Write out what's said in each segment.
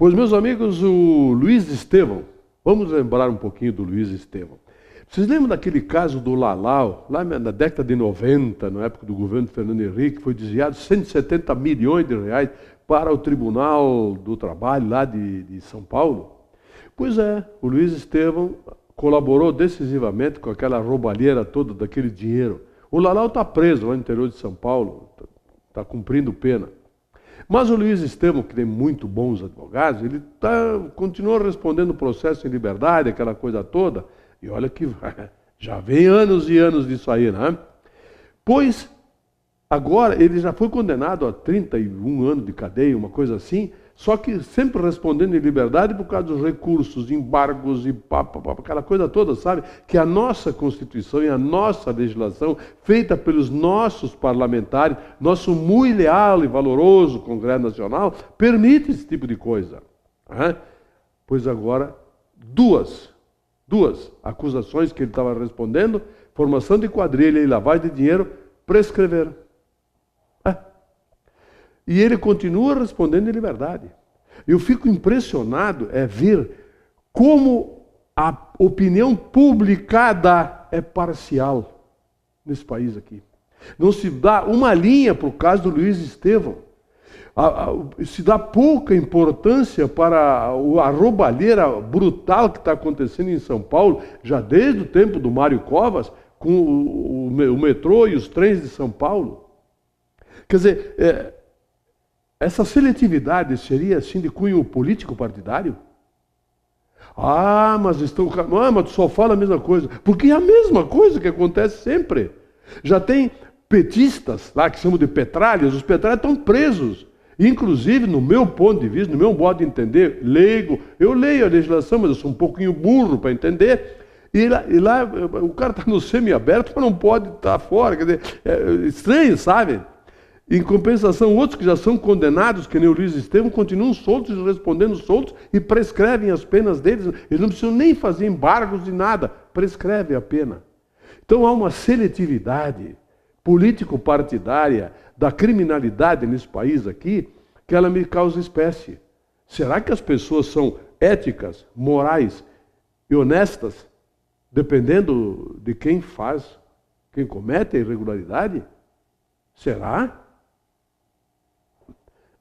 Pois, meus amigos, o Luiz Estevão, vamos lembrar um pouquinho do Luiz Estevão. Vocês lembram daquele caso do Lalau, lá na década de 90, na época do governo de Fernando Henrique, foi desviado 170 milhões de reais para o Tribunal do Trabalho lá de São Paulo? Pois é, o Luiz Estevão colaborou decisivamente com aquela roubalheira toda daquele dinheiro. O Lalau está preso lá no interior de São Paulo, está cumprindo pena. Mas o Luiz Estevão, que tem muito bons advogados, ele continua respondendo o processo em liberdade, aquela coisa toda, e olha que já vem anos e anos disso aí, né? Pois, agora, ele já foi condenado a 31 anos de cadeia, uma coisa assim, só que sempre respondendo em liberdade por causa dos recursos, embargos e aquela coisa toda, sabe? Que a nossa Constituição e a nossa legislação, feita pelos nossos parlamentares, nosso muito leal e valoroso Congresso Nacional, permite esse tipo de coisa. Né? Pois agora, duas acusações que ele estava respondendo, formação de quadrilha e lavagem de dinheiro, prescreveram. E ele continua respondendo em liberdade. Eu fico impressionado ver como a opinião publicada é parcial nesse país aqui. Não se dá uma linha para o caso do Luiz Estevão. Se dá pouca importância para a roubalheira brutal que está acontecendo em São Paulo, já desde o tempo do Mário Covas, com o metrô e os trens de São Paulo. Quer dizer, essa seletividade seria assim de cunho político partidário? Mas tu só fala a mesma coisa. Porque é a mesma coisa que acontece sempre. Já tem petistas lá que chamam de petralhas, os petralhas estão presos. Inclusive, no meu ponto de vista, no meu modo de entender, leigo, eu leio a legislação, mas eu sou um pouquinho burro para entender. E lá o cara está no semiaberto, mas não pode estar fora. Quer dizer, é estranho, sabe? Em compensação, outros que já são condenados, que nem o Luiz Estevão, continuam soltos, respondendo soltos e prescrevem as penas deles. Eles não precisam nem fazer embargos de nada, prescrevem a pena. Então há uma seletividade político-partidária da criminalidade nesse país aqui, que ela me causa espécie. Será que as pessoas são éticas, morais e honestas, dependendo de quem faz, quem comete a irregularidade? Será?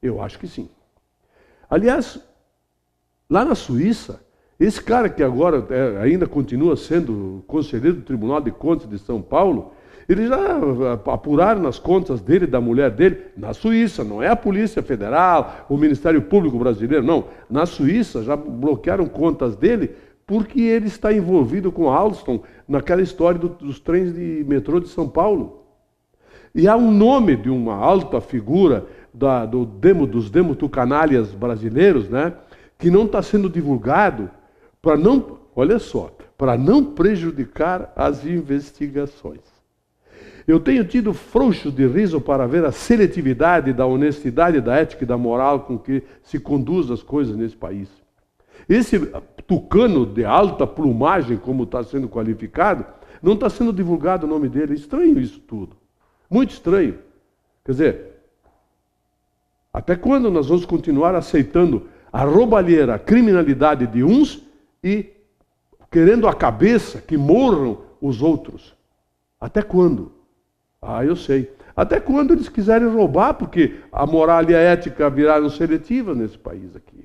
Eu acho que sim. Aliás, lá na Suíça, esse cara que agora ainda continua sendo conselheiro do Tribunal de Contas de São Paulo, eles já apuraram nas contas dele e da mulher dele, na Suíça, não é a Polícia Federal, o Ministério Público Brasileiro, não. Na Suíça já bloquearam contas dele porque ele está envolvido com a Alstom naquela história dos trens de metrô de São Paulo. E há um nome de uma alta figura dos demotucanalhas brasileiros, né, que não está sendo divulgado para não prejudicar as investigações. Eu tenho tido frouxos de riso para ver a seletividade da honestidade, da ética e da moral com que se conduz as coisas nesse país. Esse tucano de alta plumagem, como está sendo qualificado, não está sendo divulgado o nome dele. É estranho isso tudo. Muito estranho. Quer dizer, até quando nós vamos continuar aceitando a roubalheira, a criminalidade de uns e querendo a cabeça que morram os outros? Até quando? Eu sei. Até quando eles quiserem roubar, porque a moral e a ética viraram seletivas nesse país aqui.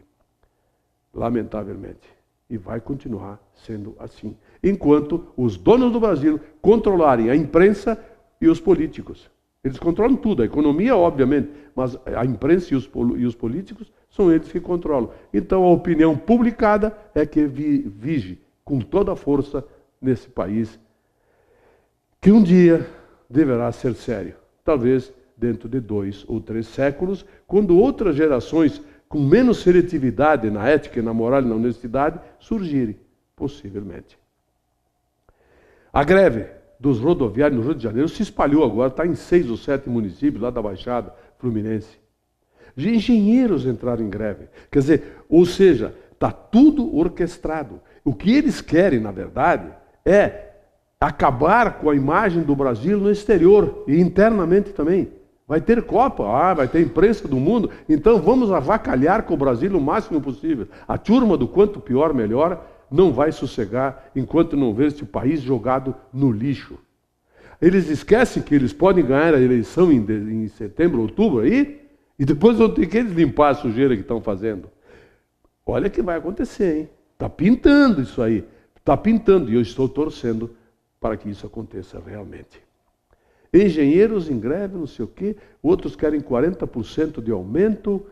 Lamentavelmente. E vai continuar sendo assim. Enquanto os donos do Brasil controlarem a imprensa e os políticos. Eles controlam tudo, a economia, obviamente, mas a imprensa e os políticos são eles que controlam. Então a opinião publicada é que vige com toda a força nesse país, que um dia deverá ser sério. Talvez dentro de 2 ou 3 séculos, quando outras gerações com menos seletividade na ética, na moral e na honestidade surgirem, possivelmente. A greve dos rodoviários no Rio de Janeiro se espalhou agora, está em 6 ou 7 municípios lá da Baixada Fluminense. Engenheiros entraram em greve. Quer dizer, ou seja, está tudo orquestrado. O que eles querem, na verdade, é acabar com a imagem do Brasil no exterior e internamente também. Vai ter Copa, vai ter imprensa do mundo, então vamos avacalhar com o Brasil o máximo possível. A turma do quanto pior, melhor, não vai sossegar enquanto não ver este país jogado no lixo. Eles esquecem que eles podem ganhar a eleição em setembro, outubro aí, e depois vão ter que eles limpar a sujeira que estão fazendo. Olha o que vai acontecer, hein? Está pintando isso aí. Está pintando, e eu estou torcendo para que isso aconteça realmente. Engenheiros em greve, não sei o quê, outros querem 40% de aumento.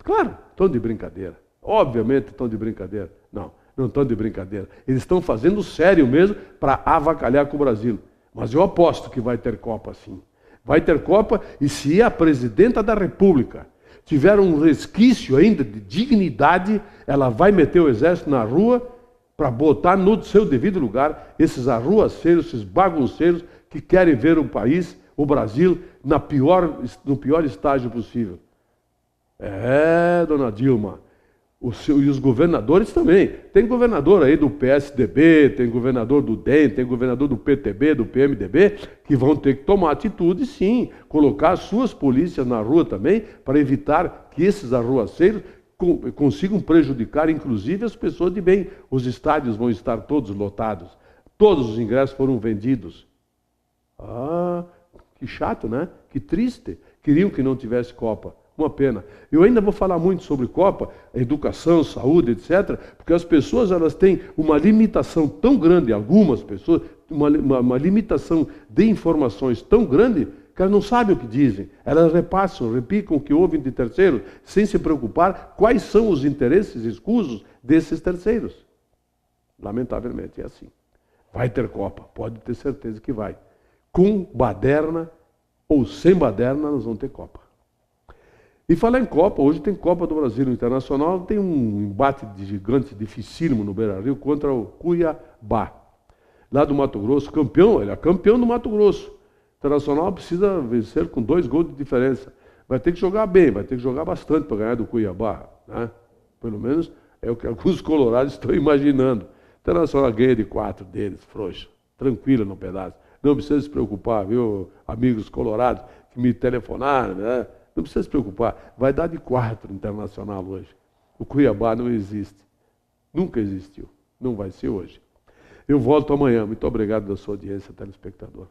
Claro, estão de brincadeira. Obviamente estão de brincadeira. Não, não estão de brincadeira. Eles estão fazendo sério mesmo para avacalhar com o Brasil. Mas eu aposto que vai ter Copa sim. Vai ter Copa, e se a presidenta da República tiver um resquício ainda de dignidade, ela vai meter o exército na rua para botar no seu devido lugar esses arruaceiros, esses bagunceiros que querem ver o país, o Brasil, no pior estágio possível. Dona Dilma. E os governadores também. Tem governador aí do PSDB, tem governador do DEM, tem governador do PTB, do PMDB, que vão ter que tomar atitude, sim. Colocar as suas polícias na rua também, para evitar que esses arruaceiros consigam prejudicar, inclusive, as pessoas de bem. Os estádios vão estar todos lotados. Todos os ingressos foram vendidos. Que chato, né? Que triste. Queriam que não tivesse Copa. Uma pena. Eu ainda vou falar muito sobre Copa, educação, saúde, etc., porque as pessoas elas têm uma limitação tão grande, algumas pessoas, uma limitação de informações tão grande, que elas não sabem o que dizem. Elas repassam, repicam o que ouvem de terceiros, sem se preocupar quais são os interesses escusos desses terceiros. Lamentavelmente é assim. Vai ter Copa, pode ter certeza que vai. Com baderna ou sem baderna, nós vamos ter Copa. E falar em Copa, hoje tem Copa do Brasil Internacional, tem um embate de gigante dificílimo no Beira-Rio contra o Cuiabá. Lá do Mato Grosso, campeão, ele é campeão do Mato Grosso. O Internacional precisa vencer com 2 gols de diferença. Vai ter que jogar bem, vai ter que jogar bastante para ganhar do Cuiabá, né? Pelo menos é o que alguns colorados estão imaginando. O Internacional ganha de 4 deles, frouxo, tranquilo no pedaço. Não precisa se preocupar, viu, amigos colorados que me telefonaram, né? Não precisa se preocupar, vai dar de 4 Internacional hoje. O Cuiabá não existe, nunca existiu, não vai ser hoje. Eu volto amanhã, muito obrigado pela sua audiência, telespectador.